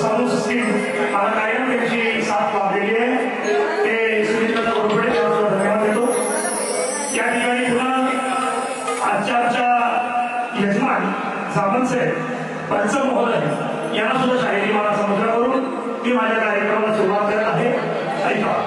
समूह सिस्टीम मला कायम त्यांची साथ लाभलेली आहे. ते सुनीता बरोबर धन्यवाद देतो. या ठिकाणी पुन्हा आजच्या यजमान सामंत साहेब पंच महोदय यांना सुद्धा शाहिरी मला समुद्र करून मी माझ्या कार्यक्रमाला सुरुवात करत आहे. ऐका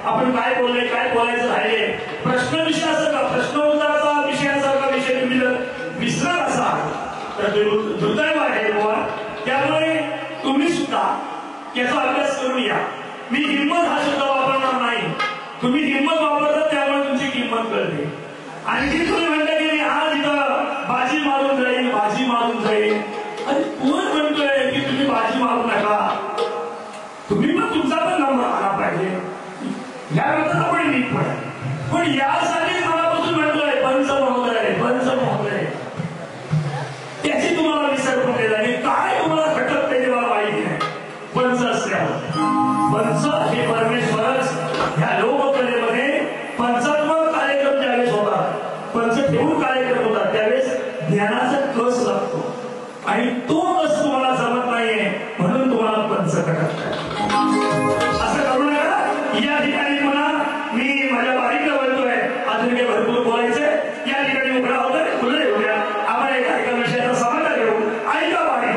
आपण काय बोलले काय बोलायचं राहिले प्रश्न विषयासारखा प्रश्न उत्तराचा विषयासारखा विषय तुम्ही जर विसरत असाल तर दुर्दैव आहे बुवा. त्यामुळे तुम्ही सुद्धा याचा अभ्यास करून या. मी हिंमत हा शब्द वापरणार नाही. तुम्ही हिंमत वापरता त्यामुळे तुमची किंमत कळते. आणखी तुम्ही म्हणता की हा तिथं बाजी मारून जाईल बाजी मारून जाईल आणि कोण म्हणतोय की तुम्ही बाजी मारू नका. तुम्ही पण तुमचा पण नंबर आला पाहिजे याबद्दल आपण नीट पडा. पण यासाठी मनापासून म्हटलंय पंच महोदय त्याची तुम्हाला विसर पडलेला आणि काय तुम्हाला खटक त्याची मला माहिती नाही. पंच असल्यावर पंच हे परमेश्वरच ह्या लोककलेमध्ये पंचात्मक कार्यक्रम ज्यावेळेस होतात पंच ठेवून कार्यक्रम होतात त्यावेळेस ज्ञानाचा कस लागतो आणि तो कस तुम्हाला जमत नाहीये म्हणून तुम्हाला पंच खटकतात. असं करू नका. या ठिकाणी पुन्हा मी माझ्या बारीकला बोलतोय अजून काही भरपूर बोलायचंय. या ठिकाणी उभा होतोय फुलं घेऊया आपण एका विषयाचा समाधान घेऊ. ऐका बारीक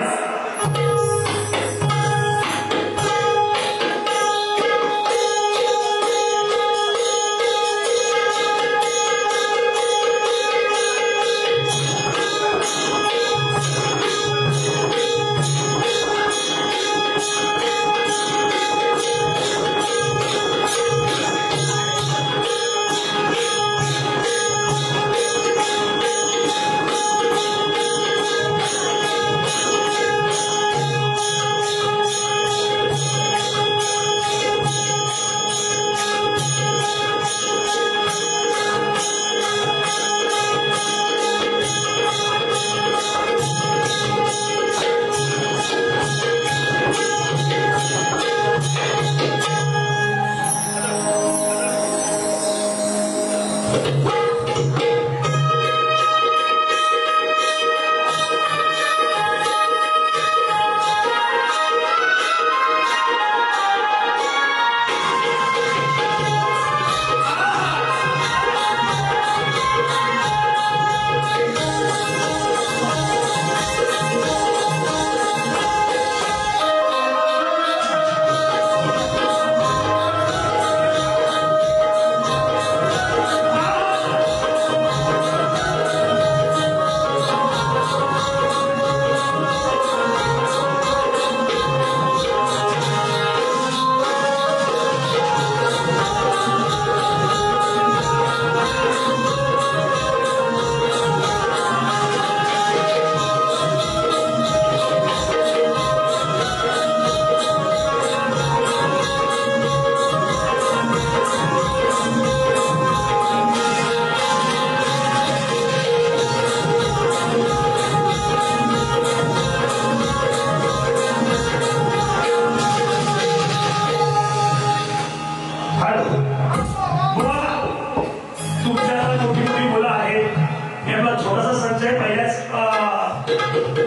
आहे पहिल्याच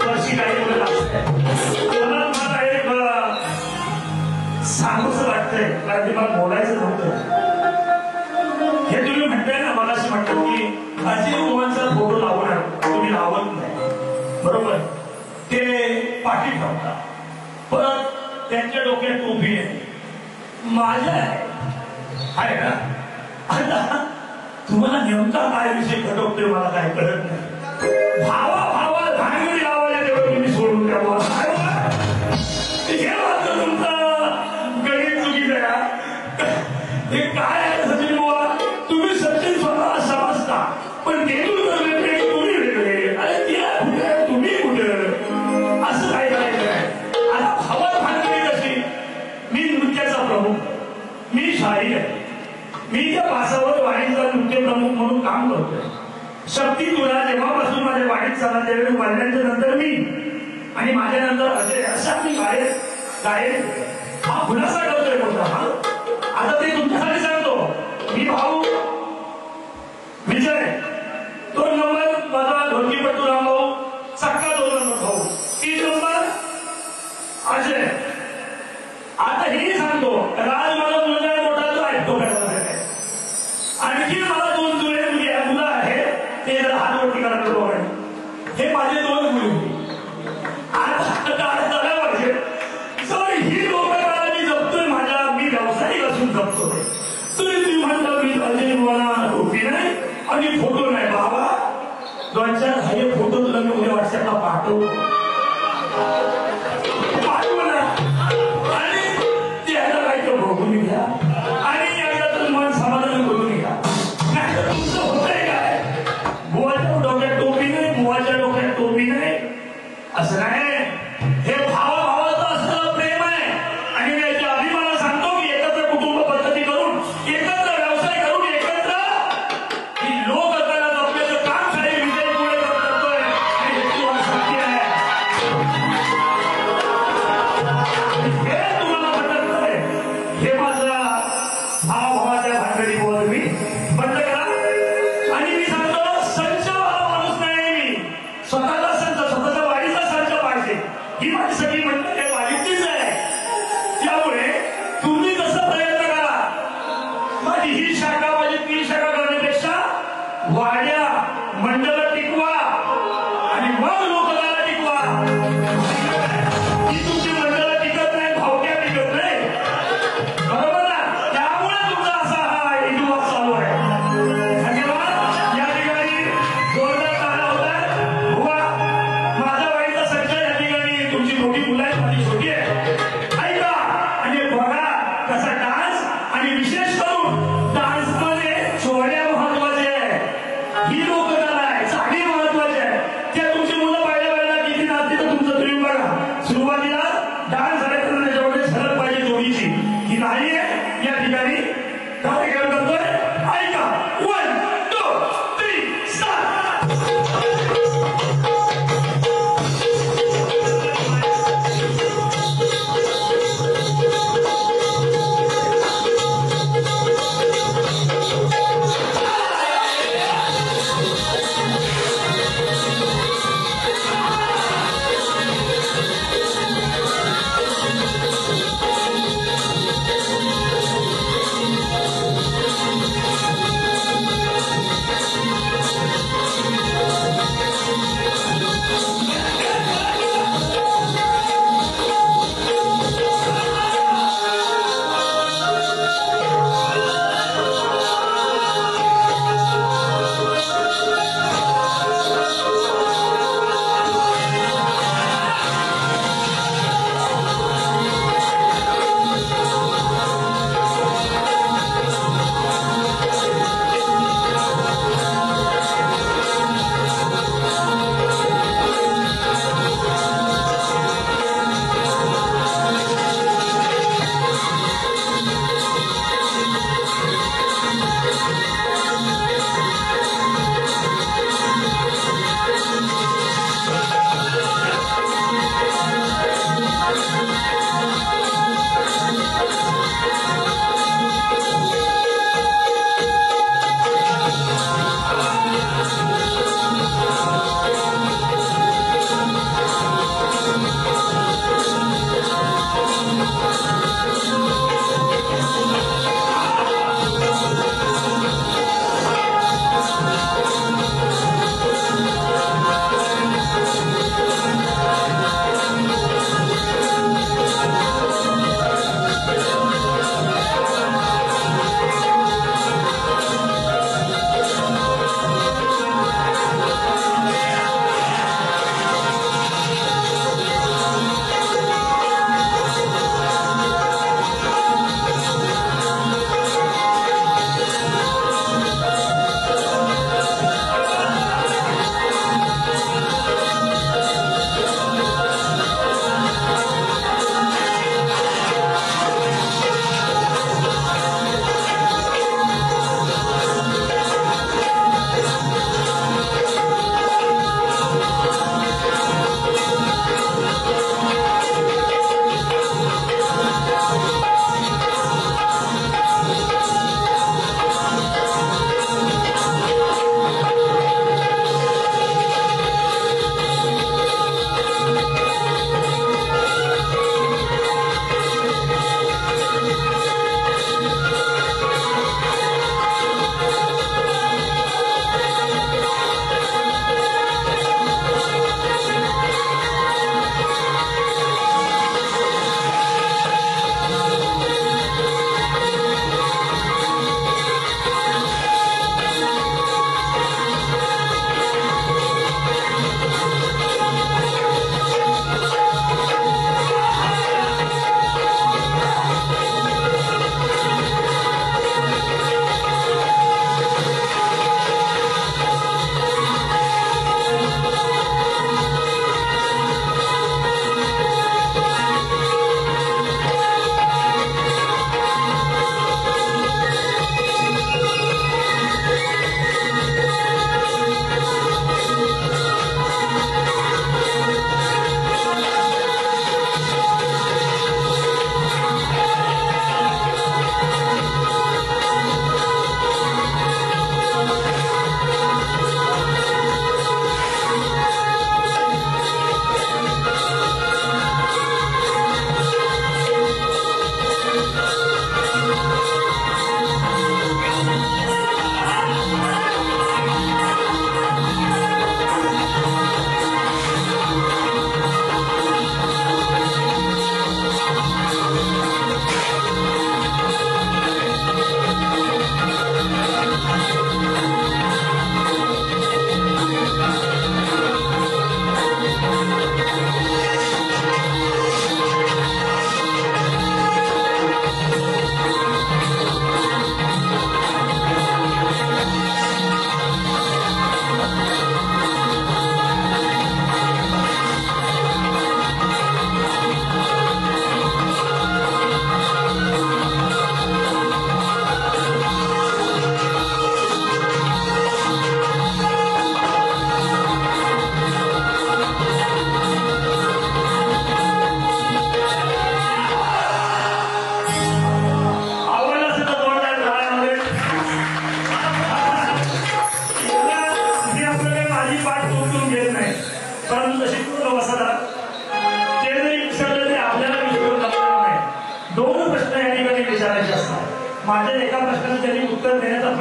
वर्षी काही बोलत असते. मला तुम्हाला एक सांगूचं वाटतंय, कारण ते मला बोलायचं नव्हतं. हे तुम्ही म्हणताय ना, मगाशी म्हणतात की अजित पवारांचा फोटो लावणार, तुम्ही लावत नाही, बरोबर? ते पाठी ठेवतात, परत त्यांच्या डोक्यात टोपी आहे, माझ्या आहे ना. आता तुम्हाला नेमका काय विषय खटवतोय मला काय कळत नाही. भावा भावा भांगडी लावायला तेवढं तुम्ही सोडून द्या. हे मात्र तुमचा गणित चुकीचं आहे. हे काय आहे सचिन बुवा, तुम्ही सचिन स्वतः समजता, पण ते वेगळे तुम्ही वेगळे. अरे त्या कुठे तुम्ही कुठं, असं काय करायचं. आता भावा भांगडी कशी, मी नृत्याचा प्रमुख, मी शाहीर आहे, मी त्या पासावर वाणीचा नृत्य प्रमुख म्हणून काम करतोय. शक्ती तुला जेव्हापासून माझ्या वाणीत झाला त्यावेळी वाढल्याच्या नंतर मी आणि माझ्या नंतर अजय अशा मी गायक हा खुलासा करतोय मोठा. हा आता ते तुमच्यासाठी सांगतो. मी भाऊ विजय 2 नंबर, माझा ढोलकीपट्टू रामभाऊ सक्का 2 नंबर भाऊ, 3 नंबर अजय. आता हेही सांगतो, राज माझा मुलगा आहे मोठा, तो ऐकतो काय. आणखी मला 2 मुलं आहेत, ते हातवरती करायला. हे माझे 2 मुली. आता काय झालं पाहिजे, सर ही लोकं मी जपतोय माझ्या, मी व्यावसायिक असून जपतोय. तुम्ही म्हणता मी अजय मला टोपी नाही आणि फोटो नाही. बाबा 2-4 हे फोटो तुला मी उद्या व्हॉट्सअपला पाठवतो आणि त्याला काय तर बघून घ्या आणि एकदा तर मन समाधान करून घ्या. नाही तर तुमचं होतंय काय, बुवाच्या डोक्यात टोपी नाही, बुवाच्या डोक्यात टोपी नाही, असं नाही. हे भावाभावाचं असलेलं प्रेम आहे. आणि मी याच्या अभिमानानं सांगतो की एकत्र कुटुंब पद्धती करून, एकत्र व्यवसाय करून, एकत्र ही लोककला जपण्याचं काम खरे विजय पुढे करतोय आणि हे तुम्हाला शक्य आहे. हे तुम्हाला वाटत नाही. हे माझा भावाभावाच्या भानगडी बोल मी बंद करा. आणि मी सांगतो संचवाला माणूस नाही मी, स्वतःचा संच, स्वतःच्या वाढीचा संच पाहिजे. ही माझी सगळी मंडळी आहे, वाढीचीच आहे. त्यामुळे तुम्ही तसं प्रयत्न करा. माझी ही शाखा, माझी ती शाखा करण्यापेक्षा वाड्या मंडळ टिकवा आणि मग लोककला टिकवा. ही तुमची मंडळ टिकत नाही, भावक्या टिकत नाही, बरोबर ना. त्यामुळे तुमचा असा हा युवा चालू आहे. धन्यवाद. या ठिकाणी जोरदार तारा होता. बुवा माझा वाईचा संच या ठिकाणी, तुमची मोठी मुलं आहेत, माझी छोटी आहे, ऐका आणि बघा कसा डान्स. आणि विशेष करून डान्समध्ये चोऱ्या महत्वाचे आहे. ही लोककला आहे.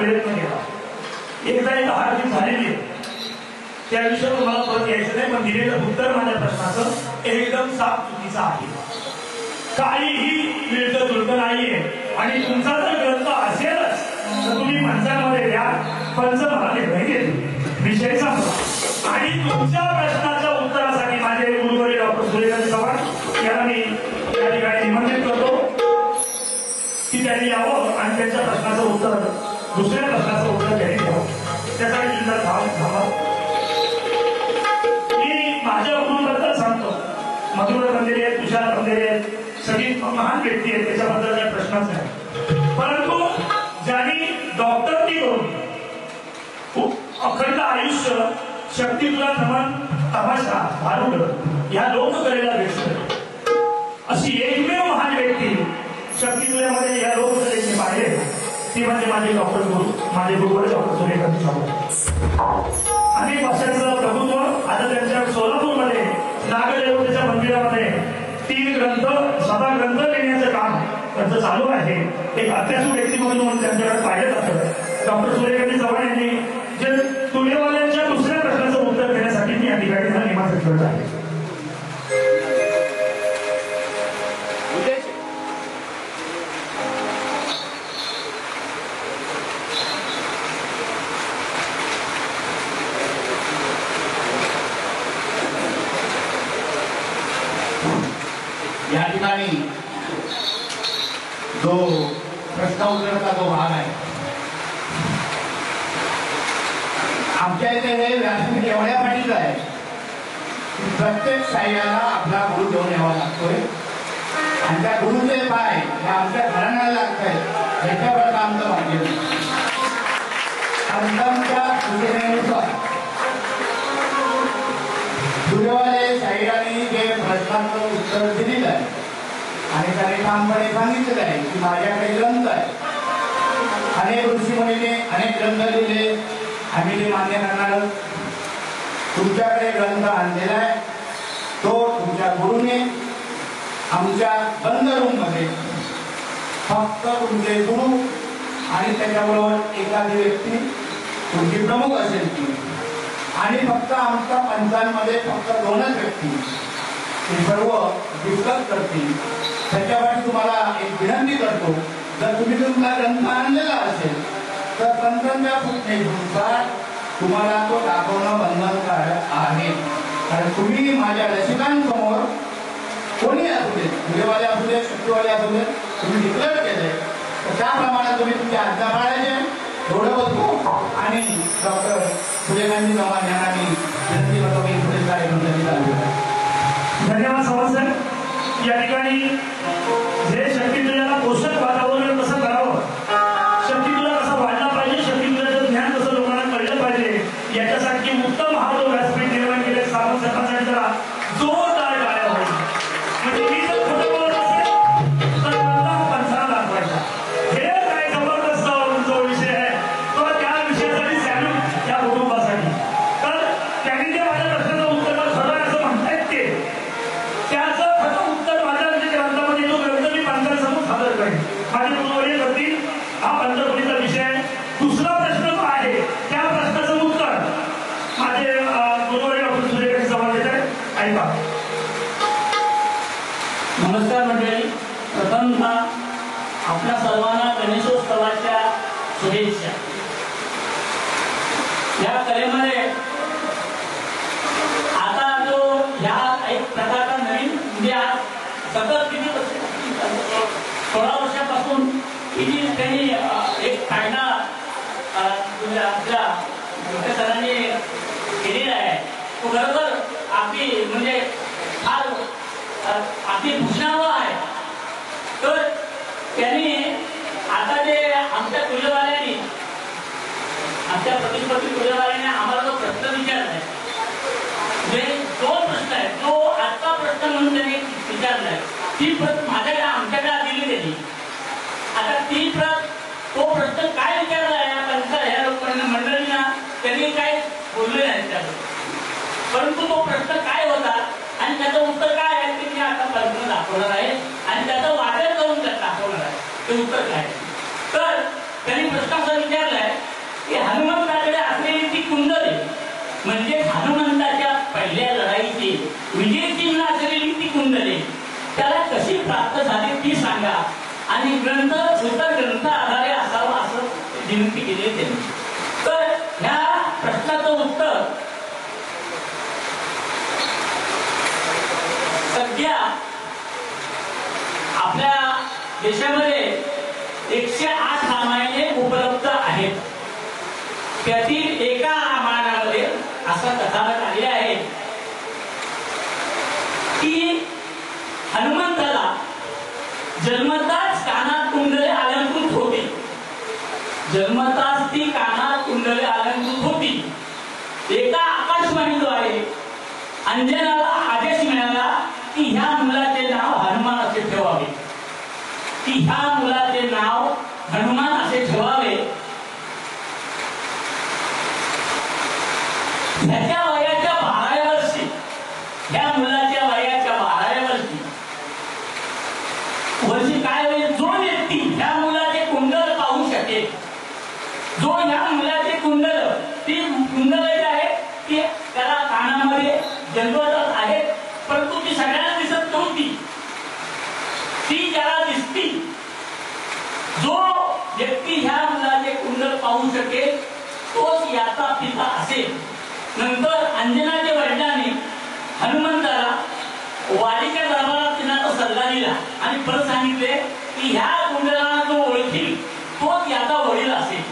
प्रयत्न केला. एकदा एक हार झालेली आहे, त्या विषयावर मला परत यायचं नाही, पण दिलेलं उत्तर माझ्या प्रश्नाचं एकदम साफ चुकीचं आहे. काहीही मिळतं जुळतं नाहीये. आणि तुमचा जर ग्रंथ असेलच तर तुम्ही पंचांमध्ये द्या, पंच मला निर्णय घेतो विषय संपला. आणि तुमच्या प्रश्नाच्या उत्तरासाठी माझे गुरुवारी डॉक्टर सूर्यकांत चव्हाण यांना मी या ठिकाणी निमंत्रित करतो की त्यांनी यावं आणि त्यांच्या प्रश्नाचं उत्तर, दुसऱ्या प्रश्नाचं उत्तर त्यांनी द्यावं. त्यासाठी तुमचा थांबा. मी माझ्या गुरुबद्दल सांगतो, मधुर बंदेरे आहेत, तुषार बंदेरे आहेत, सगळी महान व्यक्ती आहेत, त्याच्याबद्दल काही प्रश्नच नाही. परंतु ज्यांनी डॉक्टरनी करून अखंड आयुष्य शक्ती तुला नमन तमाशा भारुड या लोककलेला भेटत अशी एकमेव महान व्यक्ती शक्ती तुल्यामध्ये या लोककलेने पाहिले ती म्हणजे माझे डॉक्टर गुरु, माझे गुरुवर डॉक्टर सूर्यकांत चव्हाण. अनेक भाषांचं प्रभुत्व. आता त्यांच्या सोलापूरमध्ये नागदेवतेच्या मंदिरामध्ये 3 ग्रंथ, स्वतः ग्रंथ लिहिण्याचं काम त्यांचं चालू आहे. एक अभ्यासू व्यक्ती म्हणून त्यांच्याकडे पाहिलं जातं. डॉक्टर सूर्यकांत चव्हाण यांनी जे तुलेवाल्यांच्या दुसऱ्या प्रश्नाचं उत्तर देण्यासाठी मी या ठिकाणी त्यांना निमंत्रित करत आहे. या ठिकाणी जो प्रश्न उत्तराचा जो भाग आहे, आमच्या इथे हे व्यासपीठ एवढ्यासाठीच आहे की प्रत्येक साह्याला आपला गुरु घेऊन यावा लागतोय आणि त्या गुरुचे पाय हे आमच्या घराण्याला लागत आहेत. याच्याबद्दल आमचं भाग्य संतांच्या सूचनेनुसार सूर्यवाले साईरांनी जे प्रश्नाचं उत्तर दिलेलं आहे आणि त्याने ठामपणे सांगितलेलं आहे की माझ्याकडे ग्रंथ आहे, अनेक ऋषीमुनीने अनेक ग्रंथ लिहिले, आम्ही ते मान्य करणार. तुमच्याकडे ग्रंथ आणलेला आहे तो तुमच्या गुरुने आमच्या बंद रूम मध्ये फक्त तुमचे गुरु आणि त्याच्याबरोबर एखादी व्यक्ती तुमची प्रमुख असेल ती, आणि फक्त आमच्या पंचांमध्ये फक्त 2च व्यक्ती ते सर्व डिस्कस करतील. त्याच्यासाठी तुम्हाला एक विनंती करतो, जर तुम्ही तुमचा ग्रंथ आणलेला असेल तर पंचांच्या सूचनेनुसार तुम्हाला तो दाखवणं बंधनकारक आहे. कारण तुम्ही माझ्या रसिकांसमोर कोणी असू दे, सूर्यवाले असू दे, शक्तीवाले असू दे, तुम्ही डिक्लेअर केले तर त्याप्रमाणे तुम्ही तुमची आज्ञा पाळायचे. एवढं बघतो आणि डॉक्टर सूर्यकांत चव्हाण यांना मी विनंती करतो की पुढील कार्यक्रम चालू. धन्यवाद चव्हाण सर. या ठिकाणी जे शक्ती तुल्याला पोषक वातावरण कसं करावं, शक्ती तुला कसा वाढला पाहिजे, शक्ती तुल्याचं ज्ञान कसं लोकांना कळलं पाहिजे, याच्यासाठी उत्तम हा जो व्यासपीठ निर्माण केले सावंत सरकारसाठी जरा जोरदार टाळ्या व्हायच्या. म्हणजे मी जर खोटं बोलत असेल तर मला पंचाला दाखवायचा. हे काय जबरदस्त जो विषय आहे तो त्या विषयासाठी सॅल्यूट या कुटुंबासाठी. तर त्यांनी जे माझ्या प्रश्नाचं उत्तर खरं आहे असं म्हणतायत ते, त्याचं खरं उत्तर माझ्या ग्रंथामध्ये जो ग्रंथ मी पंचांसमोर सादर करेन. माझे गुरुवर्य करतील. हा पंचपुरीचा विषय आहे. दुसरा प्रश्न जो आहे त्या प्रश्नाचं उत्तर माझे गुरुवर्य डॉक्टर सूर्यकांत चव्हाण देत आहेत. ऐका. नमस्कार मंडळी. प्रथमतः आपल्या सर्वांना गणेशोत्सवाच्या शुभेच्छा. या कलेमध्ये आता जो ह्या एक प्रकारचा नवीन म्हणजे आज सतत किती 16 वर्षापासून किती त्यांनी एक कायदा आपल्या मोठ्या सरांनी केलेला आहे. तो बरोबर आपली म्हणजे फार आपली भूषणावं आहे. तर त्यांनी आता जे आमच्या तुल्यवाल्यांनी आमच्या प्रतिस्पर्धी तुल्यवाल्यांनी आम्हाला जो प्रश्न विचारला आहे, जे 2 प्रश्न आहेत, जो आजचा प्रश्न म्हणून त्यांनी विचारलाय, ती प्रत माझ्याकडे आमच्याकडे दिली गेली. आता ती प्रत तो प्रश्न काय विचारला आहे ह्या लोकांना मंडळींना त्यांनी काय बोलले नाही त्याबद्दल, परंतु तो प्रश्न काय होता आणि त्याचं उत्तर काय आहे ते मी आता प्रश्न दाखवणार आहे आणि त्याचं वाटण करून दाखवणार आहे ते उत्तर काय. तर त्यांनी प्रश्न असा विचारलाय प्राप्त झाली ती सांगा आणि ग्रंथ उत्तर ग्रंथ आधारे असावा असं विनंती केली त्यांनी. तर ह्या प्रश्नाचं उत्तर सध्या आपल्या देशामध्ये 108 रामायणे उपलब्ध आहेत. त्यातील एका रामायणामध्ये असा कथानक आले आहे की हनुमंताला जन्मताच कानात कुंडले अलंकृत होती. जन्मताच ती कानात कुंडले अलंकृत होती. एका आकाशवाणीद्वारे अंजनाला आदेश मिळाला की ह्या मुलाचे नाव हनुमान असे ठेवावे. की ह्या मुलाचे नाव हनुमान असे ठेवावे. ह्याच्या वयाच्या 12व्या वर्षी ह्या मुलाच्या वयाच्या 12व्या वर्षी काय होईल, जो व्यक्ती ह्या मुलाचे कुंडल पाहू शकेल, जो ह्या मुलाचे कुंडल ती कुंडल जे आहे ती त्याला कानामध्ये जन्मतच आहेत परंतु ती सगळ्यांना दिसत नव्हती. ती ज्याला दिसती, जो व्यक्ती ह्या मुलाचे कुंडल पाहू शकेल तोच याचा पिता असेल. नंतर अंजनाच्या वडिलांनी हनुमंताला वालीच्या दरबारात तिनाचा सल्ला दिला आणि परत सांगितले की ह्या कुंडलाला जो ओळखील तोच याचा वडील असेल.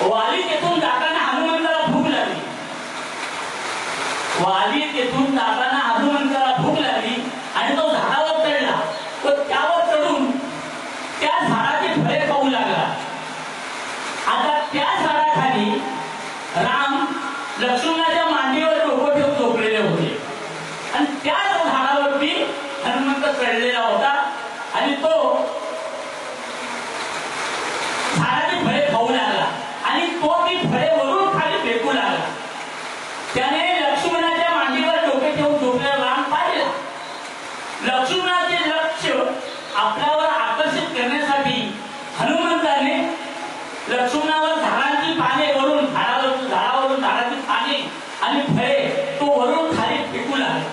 वाली तेथून जाताना हनुमंताला भूक लागली. वाली तेथून जाताना हनुमंताला भूक लागली आणि तो झाडावर चढला व त्यावर चढून त्या झाडाची फळे खाऊ लागला. आता त्या झाडाखाली राम लक्ष्मणाच्या मांडीवर डोकं ठेवून झोपलेले होते आणि त्याच झाडावरती हनुमंत चढलेला होता आणि तो झाडाची फळे खाऊ लागला आणि तो ती फळे वरून खाली फेकू लागला. त्याने लक्ष्मणाच्या मांडीवर डोके ठेवून झोपलेला राम पाहिला. लक्ष्मणाचे लक्ष आपल्यावर आकर्षित करण्यासाठी हनुमंताने लक्ष्मणावर झाडांची पाने वरून झाडावरून झाडाची पाने आणि फळे तो वरून खाली फेकू लागला.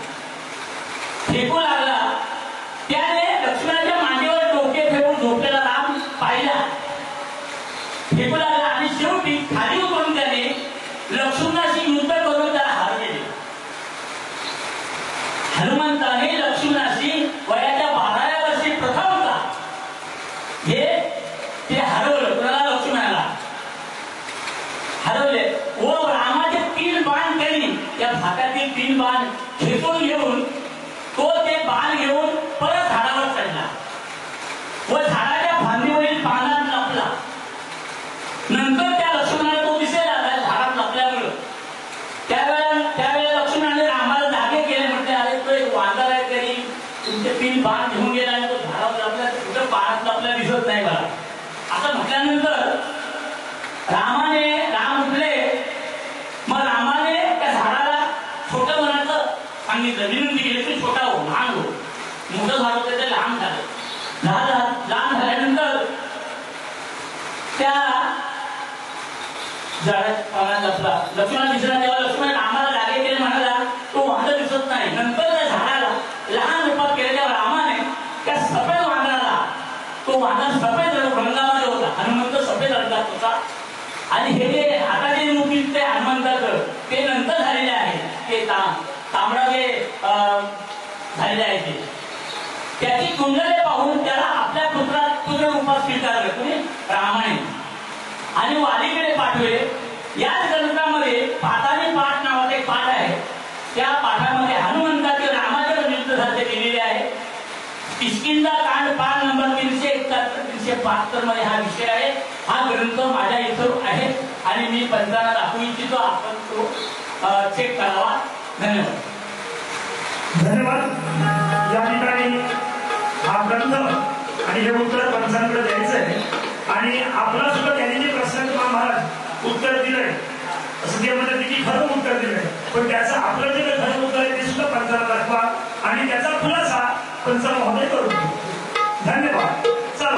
त्याने लक्ष्मणाच्या मांडीवर डोके ठेवून झोपलेला राम पाहिला, फेकू लागला आणि शेवटी खाली उतरून त्याने लक्ष्मणाशी युद्ध करून त्याला हरवले. हनुमंताने लक्ष्मणाशी वयाच्या 12व्या वर्षी प्रथमता ते हरवलं. कोणाला? लक्ष्मणाला हरवले व रामाचे 3 बाण त्यांनी त्या भागातील 3 बाण खेचून घेऊन तो ते बाण घेऊन परत झाडावर चढला व झाडाच्या फांदीवरील पानात लपला. नंतर त्या लक्ष्मणाला तो दिसेल आता झाडात लपल्यामुळं. त्यावेळेला लक्ष्मणाने रामाला जागे केले. म्हटले अरे तो एक वानर आहे तरी तुमचे 3 बाण घेऊन गेला आणि तो झाडावर लपला, कुठं पानात लपला दिसत नाही मला. असं म्हटल्यानंतर राम उठले. मग रामाने त्या झाडाला छोटं मनाचं सांगितलं, विनंती केली की छोटा हो, लहान हो. मोठं झाड होतं ते लहान झालं. लहान झाल्यानंतर त्या झाडाच्या पानात लपला. लक्ष्मण दिसला तेव्हा लक्ष्मण रामाला जागे केले, म्हणाला तो वानर दिसत नाही. नंतर त्या झाडाला लहान रूपात केले तेव्हा रामाने त्या सफेद वानराला, तो वानर सफेद रंगामध्ये होता, हनुमंत सफेद रंगात होता आणि हे जे आता जे रूप दिसते हनुमंताचं ते नंतर झालेले आहे. ते तांबडा जे झालेले आहे ते त्याची कुंडले पाहून त्याला आपल्या पुत्र रूपात स्वीकारलं कोणी? रामाने आणि वालीकडे पाठवले. याच ग्रंथामध्ये पातानी पाठ नावाचा एक पाठ आहे. त्या पाठामध्ये हनुमंताचे रामाच्या विरुद्ध साध्य केलेले आहे. किष्किंधा कांड पाठ नंबर 371-372 मध्ये हा विषय आहे. हा ग्रंथ माझ्या इथं आहे आणि मी पंचांना दाखवू इच्छितो, आपण तो चेक करावा. धन्यवाद. या ठिकाणी हा ग्रंथ आणि हे उत्तर पंचांकडे द्यायचं आहे आणि आपला सुद्धा त्यांनी जे प्रश्न महाराज उत्तर दिलंय असं ते म्हणतात की खरं उत्तर दिलंय, पण त्याचं आपलं जे खरं उत्तर आहे ते सुद्धा पंचांना दाखवा आणि त्याचा खुलासा पंच महोदय करू. धन्यवाद. चला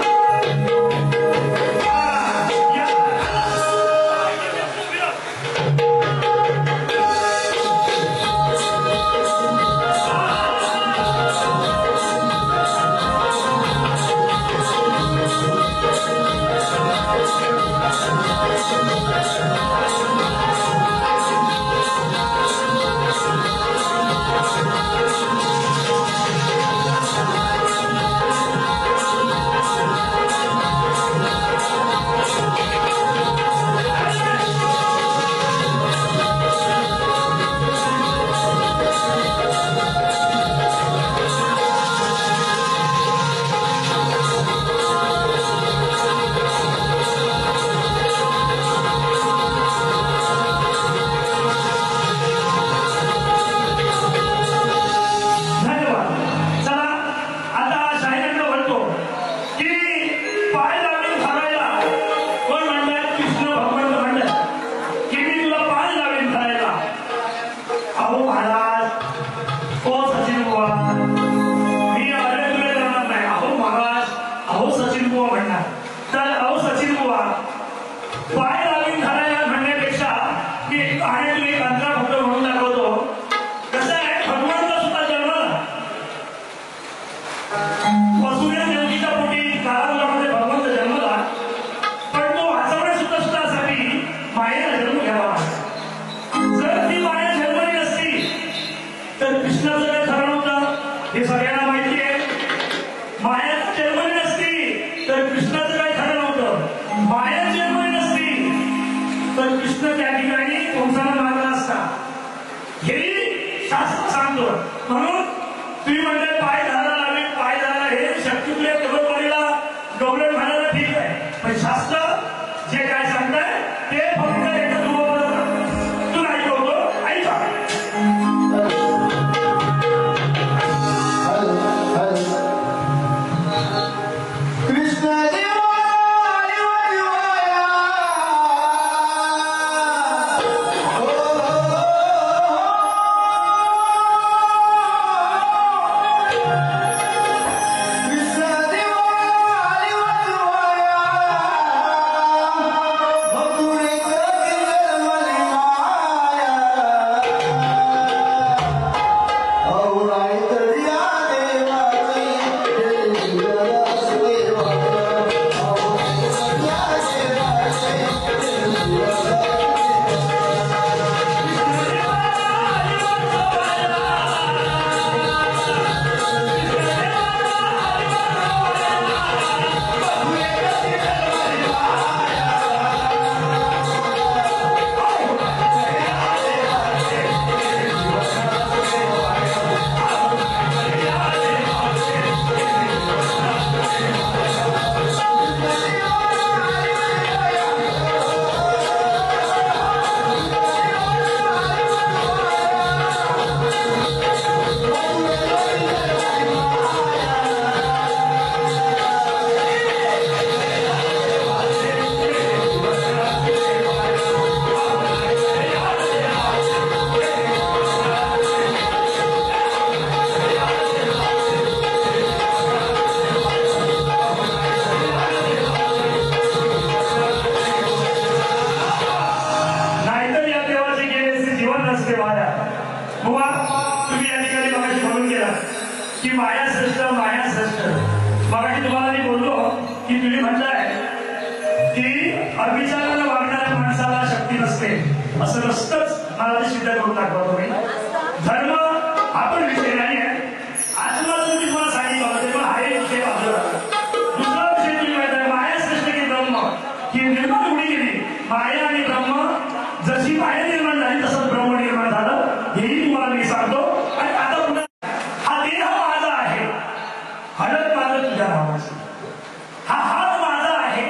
म्हणून तुम्ही म्हणताय पाय धरायला लागले, पाय धरायला हे शक्ती तुला देववाडीला डोंगर म्हणायला ठीक आहे, पण शास्त्र जे काय सांगताय ते फक्त एकच उभं तू नाही होतो ऐका. असं नसतंच, मला ते सिद्ध करून दाखवा तुम्ही. धर्म हा पण विषय नाही आहे. आज मला तुम्ही मला सांगितलं होतं पण हा एक विषय बाजूला. दुसरा विषय तुम्ही माहिती आहे माया सृष्टी की ब्रह्म ही निर्माण कुणी केली. माया आणि ब्रह्म जशी माया निर्माण झाली तसंच ब्रह्म निर्माण झालं हेही तुम्हाला मी सांगतो. आणि आता पुन्हा हा देह माझा आहे, हळद मात्र तुझ्या नावाची, हा हात माझा आहे,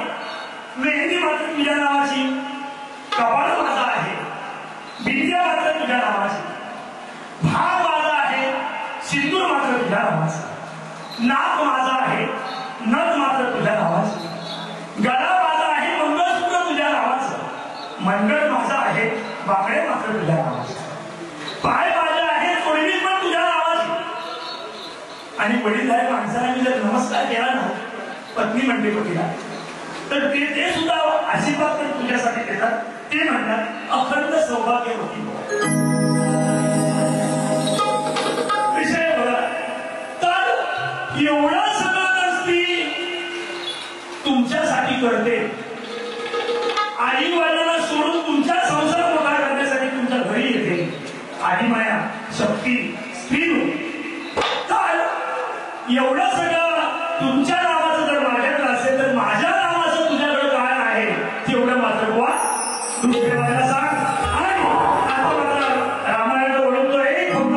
मेहंदी मात्र तुझ्या नावाची, कपाळ माझा आहे, विद्या मात्र तुझ्या नावाची, भाग माझा आहे, सिंदूर मात्र तुझ्या नावाचा, नाक माझा आहे, नथ मात्र तुझ्या नावाची, गळा माझा आहे, मंगळसूत्र तुझ्या नावाचं, मंडळ माझा आहे, बाकडे मात्र तुझ्या नावाचे, पाय माझे आहे, तोडवी पण तुझ्या नावाची. आणि वडीलधाऱ्या माणसाला मी जर नमस्कार केला ना, पत्नी म्हणते पतीला, तर ते सुद्धा आशीर्वाद तुझ्यासाठी देतात. ते म्हणतात अखंड सौभाग्यवती विषय बघा. तर एवढं सगळं स्त्री तुमच्यासाठी करते, आई वडिलांना सोडून तुमच्या संसार मोठा करण्यासाठी तुमच्या घरी येते. आधी माया शक्ती स्त्री. तर एवढं सगळं तुमच्या नावाचं जर माझ्याकडे असेल तर माझ्या नावाचं तुझ्याकडे काय आहे तेवढं मात्र बुवा दुसऱ्याला सांग. आणि आता मात्र रामायणाला ओळखतो एक फक्त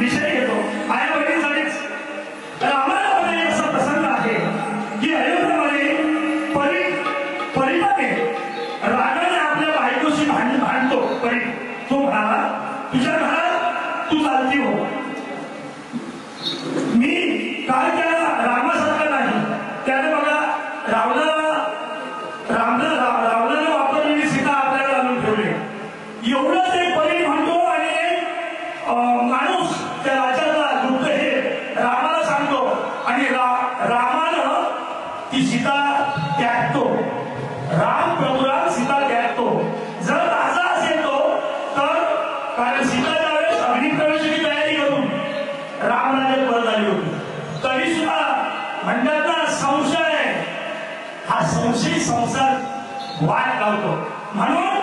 विषय घेतो माझ्या बहिणीसाठीच. रामायणामध्ये असा प्रसंग आहे की अयोध्यामध्ये परिपाने रागाने आपल्या बायकोशी भांडतो. परी तो म्हणाला तुझ्या घरात तू चालती हो, मी काय त्या रामासारखं नाही. त्याने बघा रावणानं वापरलेली सीता आपल्याला आणून ठेवली. एवढंच एक परी म्हणतो आणि एक माणूस त्या राजाचा दुःख हे रामाला सांगतो आणि रामानं ती सीता त्यागतो. राम प्रभुराम सीता त्यागतो. जर राजा असेल तो तर कारण सीता त्यावेळेस अग्निप्रवेशाची तयारी करून रामराज्यात परत आली होती. तरी सुद्धा म्हणतात ना संशय, हा संशय संसार वाट लावतो. म्हणून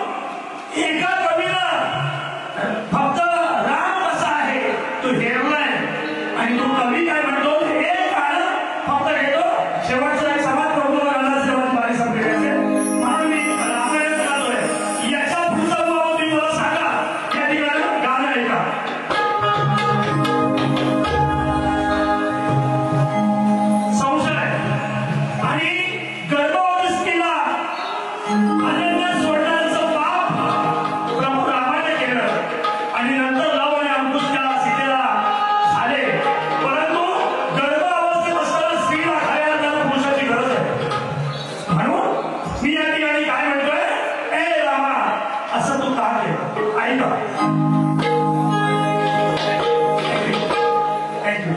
एका कवीनं फक्त राम कसा आहे तो हेरलाय आणि तो कवी काय म्हणतो एक गाणं फक्त घेतो शेवटचा एक समाज करतो गाणं शेवट बारी संपलेले. म्हणून मी रामायण गातोय. याच्या पुढचा भाव तुम्ही मला सांगा. या ठिकाणी गाणं ऐका. असं तू का केलं ऐका थँक्यू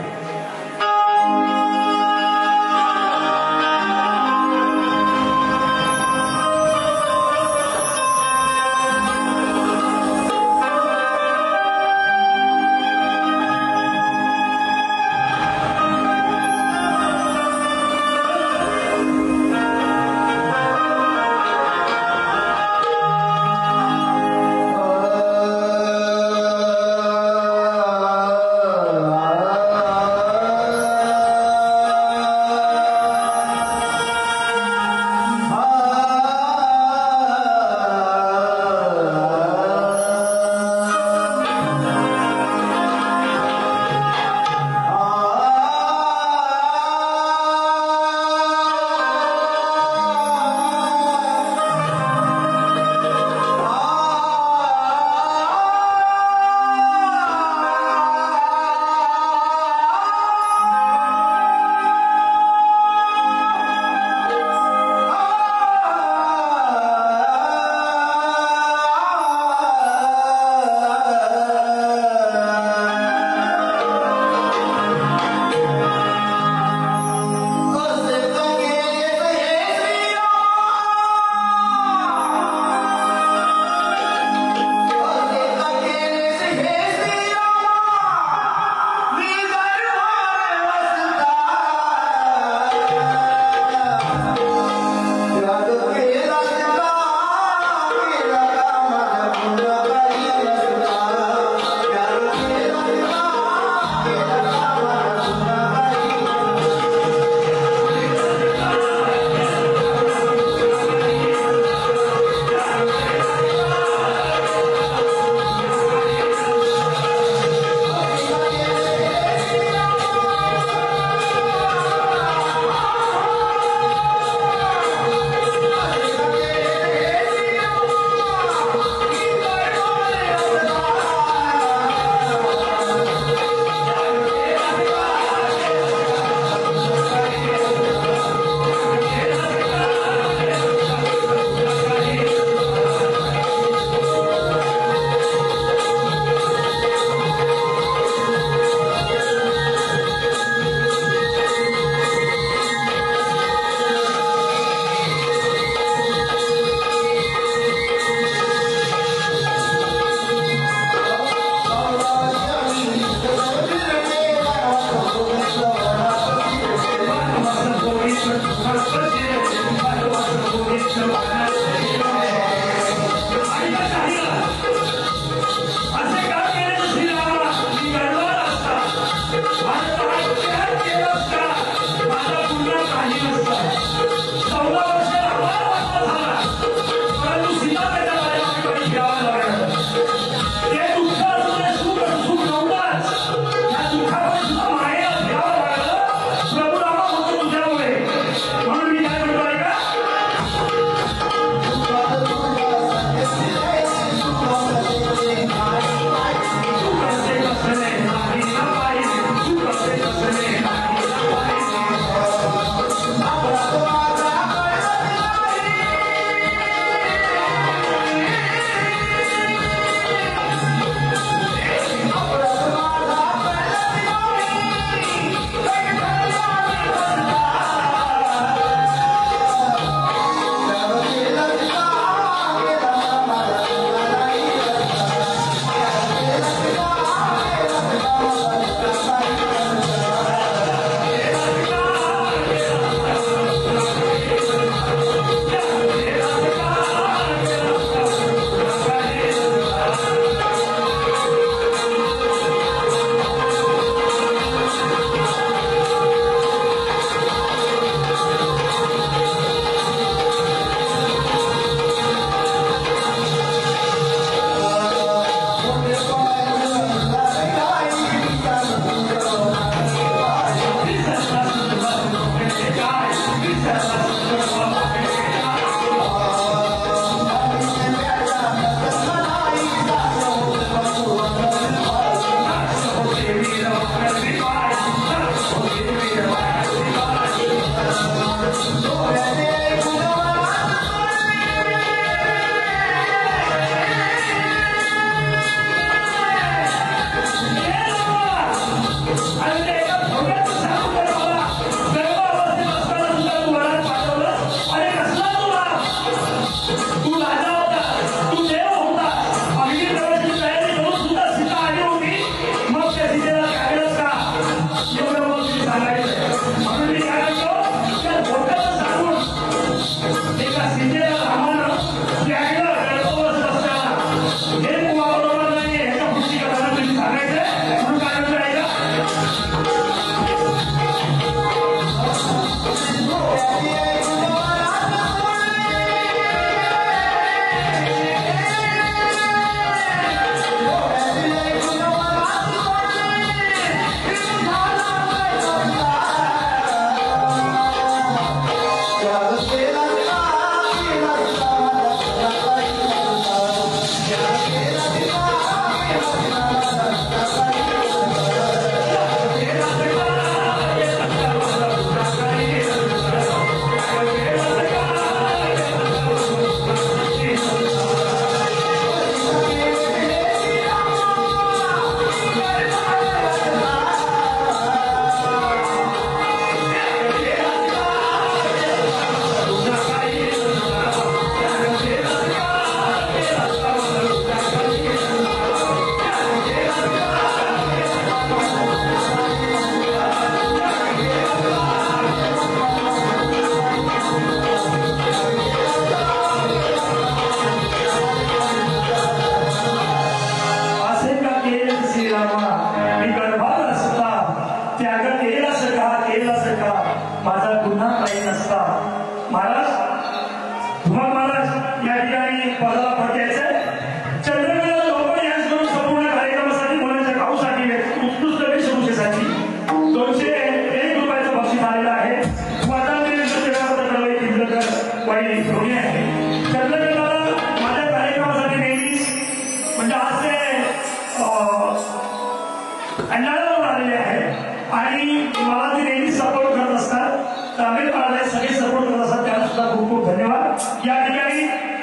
खंडाळावरून आलेले आहेत आणि मला ते नेहमी सपोर्ट करत असतात. तर आम्ही पाळले सगळे सपोर्ट करत असतात, त्यांना सुद्धा खूप खूप धन्यवाद. या ठिकाणी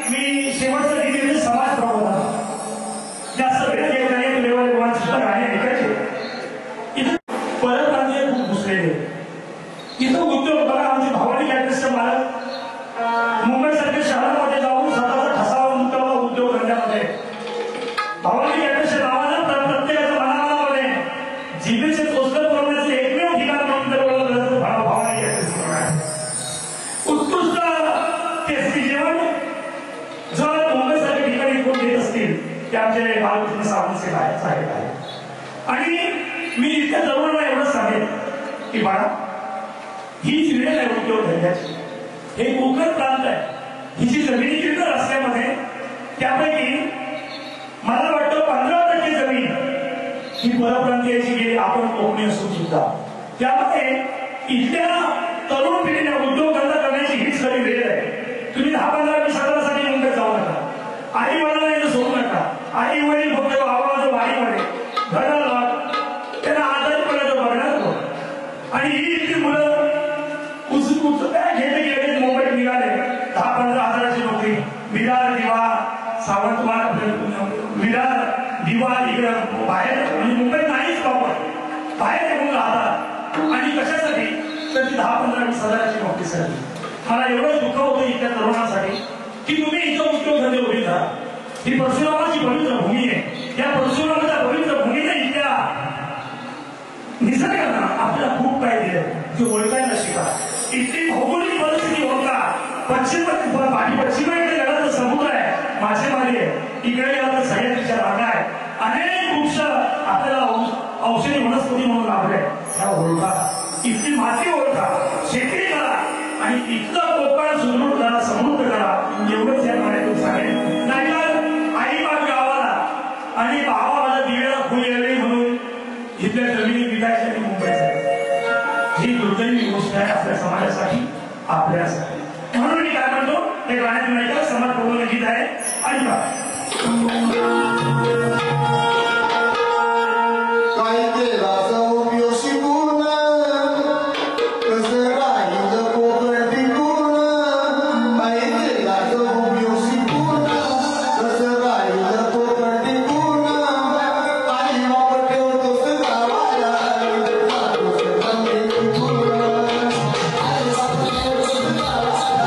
मी शेवटचं गीत म्हणजे समाज प्रबोधन. जास्त वेळ घेत नाही, देवाने गोवांची सुद्धा गाणी ऐकायचे. इथं परप्रांतीय खूप घुसलेले. इथं उद्योग बघा, आमचे भावानी कॅटरसचे मालक मुंबईसारख्या शहरामध्ये जाऊन स्वतःचा ठसावा उमटवला उद्योग धंद्यामध्ये. भावानी कॅटरसच्या नावानं प्रत्येकाच्या मनामध्ये जिभेचे पोस्टर बनवण्याचे एकमेव ठिकाण म्हणून तर भावानी कॅटरस आहे. उत्कृष्ट टेस्टी जेवण जर मुंबईसारख्या ठिकाणी कोण देत असतील ते आमचे बालकृष्ण सावंत साहेब आहे. आणि मी इतक्या तरुणांना एवढंच सांगेन की बाळा, हीच वेळ आहे उद्योग धंद्याची. हे कोकण प्रांत आहे, ही जी जमिनी किंमत असल्यामध्ये त्यापैकी मला वाटतं 15% जमीन ही परप्रांतीयाची गेली, आपण कोकणी असून सुद्धा. त्यामुळे इथल्या तरुण पिढीने उद्योगधंदा करण्याची हीच खरी वेळ आहे. तुम्ही 10-15-20 हजारासाठी मुंबईत जाऊ नका. आई वडिलांना सोडू नका. आई वडील फक्त आवाज वाडीमध्ये घराला त्यांना आजारी पडायचं बघणार नको. आणि ही इथली मुलं काय घेते गेले मुंबईत निघाले 10-15 हजाराची नोकरी. विरार, दिवा, सावंतवाड, विरार, दिवा इकडं बाहेर म्हणजे मुंबईत नाहीच प्रॉपर बाहेर निघून राहतात. आणि कशासाठी? तर ती 10-15-20 हजाराची नोकरीसाठी. मला एवढं दुःख होतं इथल्या तरुणांसाठी की तुम्ही इथं उद्योगधंदे उभी करा. ही परशुरामाची पवित्र भूमी आहे. या परशुरामाच्या पवित्र भूमीने इथल्या निसर्गानं आपल्याला खूप काय दिलं ते ओळखायला शिका. इथली भौगोलिक परिस्थिती ओळखा. पश्चिमेकडे गेला तर समुद्र आहे, मासेमारी आहे. इकडे गेला तर सह्याद्रीच्या रांगा आहे. अनेक वृक्ष आपल्याला औषधी वनस्पती म्हणून लाभले, त्या ओळखा. इथली माती ओळखा, शेती करा आणि इथलं कोकण सुदृढ करा, समृद्ध करा. एवढंच या गाण्यातून सांगेल. नाहीतर आईबाग गावाला आणि भावाला दिवेला फुल यावे म्हणून इथल्या जमिनी विकायच्या आणि मुंबईसाठी ही दुर्दैवी गोष्ट आहे आपल्या समाजासाठी, आपल्यासाठी. म्हणून मी काय म्हणतो, हे गाण्यातून ऐका. समाज प्रबोधन गीत आहे, ऐका. काय केला उपयोग शिकून कसं राहिलं कोकण टिकून. काय केला उपयोग शिकून कसं राहिलं कोकण टिकून. आई बाप ठेवतोस गावाला जातोस गंगे टिकून. आई बाप ठेवतोस गावाला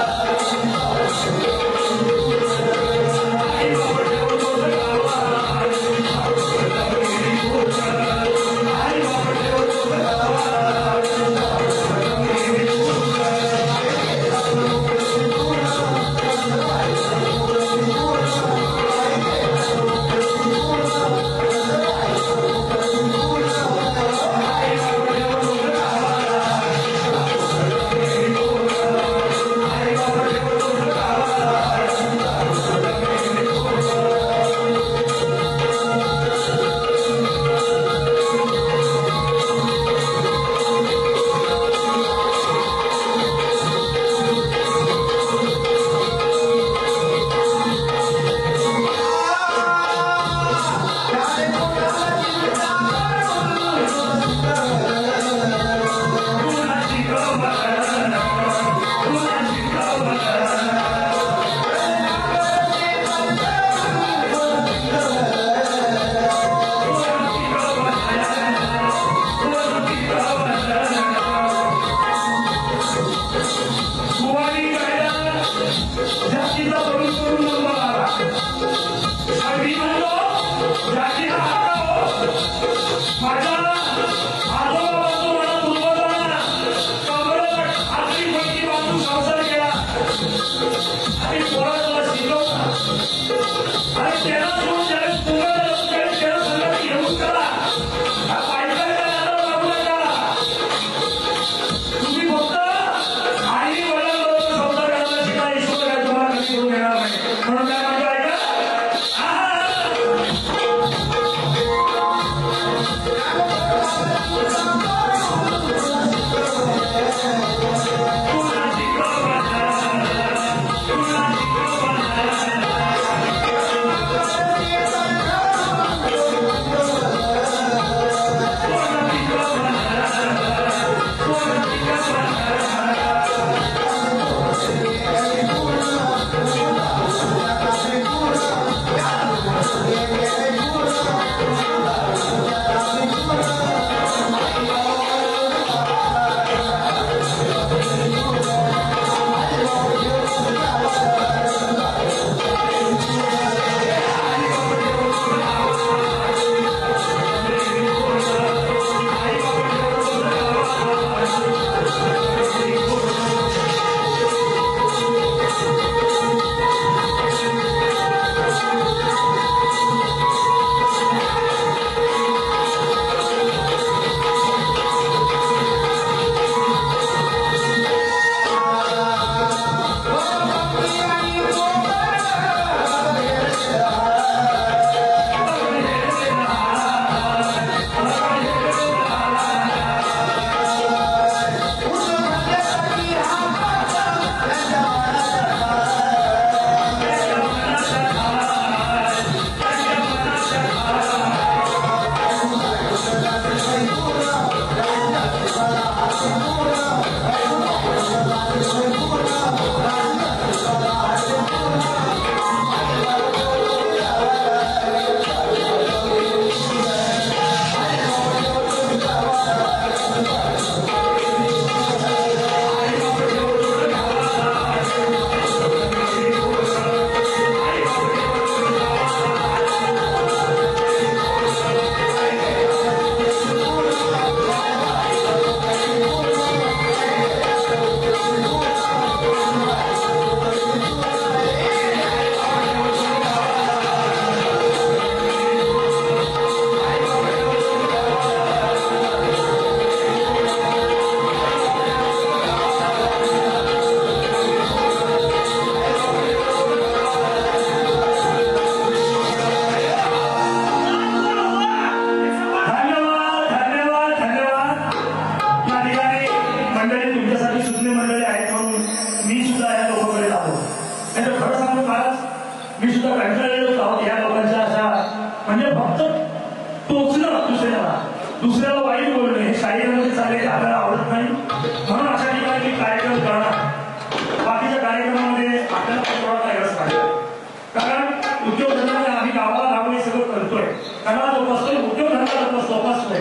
गावाला राहून हे सगळं करतोय, कला जोपासतोय, उद्योगधंदा जोपासतोय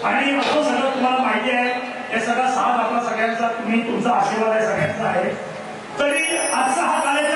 आणि असं सगळं तुम्हाला माहिती आहे. हे सगळा साथ आपला सगळ्यांचा, तुम्ही तुमचा आशीर्वाद आहे सगळ्यांचा आहे. तरी आजचा हा कार्यक्रम